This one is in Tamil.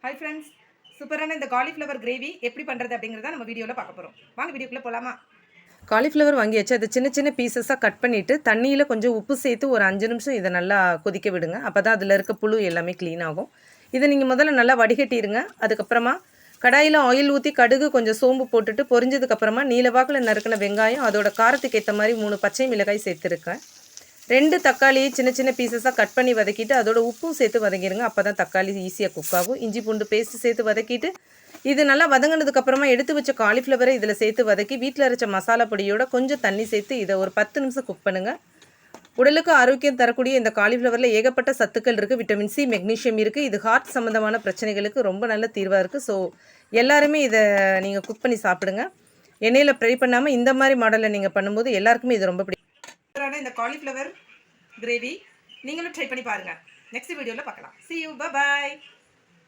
ஹாய் ஃப்ரெண்ட்ஸ், சூப்பரான இந்த காலிஃப்ளவர் கிரேவி எப்படி பண்ணுறது அப்படிங்கிறத நம்ம வீடியோவில் பார்க்க போகிறோம். வாங்க வீடியோக்குள்ளே போகலாமா? காலிஃப்ளவர் வாங்கியாச்சு. அதை சின்ன சின்ன பீசஸாக கட் பண்ணிவிட்டு தண்ணியில் கொஞ்சம் உப்பு சேர்த்து ஒரு 5 நிமிஷம் இதை நல்லா கொதிக்க விடுங்க. அப்போ தான் அதில் இருக்க புழு எல்லாமே க்ளீன் ஆகும். இதை நீங்கள் முதல்ல நல்லா வடிகட்டிடுங்க. அதுக்கப்புறமா கடாயில் ஆயில் ஊற்றி கடுகு கொஞ்சம் சோம்பு போட்டுட்டு பொரிஞ்சதுக்கப்புறமா நீலவாக்கில் நறுக்கின வெங்காயம், அதோட காரத்துக்கு ஏற்ற மாதிரி 3 பச்சை மிளகாய் சேர்த்துருக்கேன். 2 தக்காளியை சின்ன சின்ன பீசஸாக கட் பண்ணி வதக்கிட்டு அதோட உப்பும் சேர்த்து வதக்கிடுங்க. அப்போ தான் தக்காளி ஈஸியாக குக் ஆகும். இஞ்சி பூண்டு பேஸ்ட்டு சேர்த்து வதக்கிட்டு இது நல்லா வதங்கினதுக்கப்புறமா எடுத்து வச்ச காலிஃப்ளவரை இதில் சேர்த்து வதக்கி வீட்டில் அரைச்ச மசாலா பொடியோட கொஞ்சம் தண்ணி சேர்த்து இதை ஒரு 10 நிமிஷம் குக் பண்ணுங்கள். உடலுக்கு ஆரோக்கியம் தரக்கூடிய இந்த காலிஃப்ளவரில் ஏகப்பட்ட சத்துக்கள் இருக்குது. விட்டமின் சி, மெக்னீஷியம் இருக்குது. இது ஹார்ட் சம்மந்தமான பிரச்சனைகளுக்கு ரொம்ப நல்ல தீர்வாக இருக்குது. ஸோ எல்லாருமே இதை நீங்கள் குக் பண்ணி சாப்பிடுங்க. எண்ணெயில் ஃப்ரை பண்ணாமல் இந்த மாதிரி மாடலில் நீங்கள் பண்ணும்போது எல்லாருக்குமே இது ரொம்ப பிடிக்கும். இந்த காலிஃப்ளவர் கிரேவி நீங்களும் ட்ரை பண்ணி பாருங்கள். நெக்ஸ்ட் வீடியோவில் பார்க்கலாம். See you, bye bye.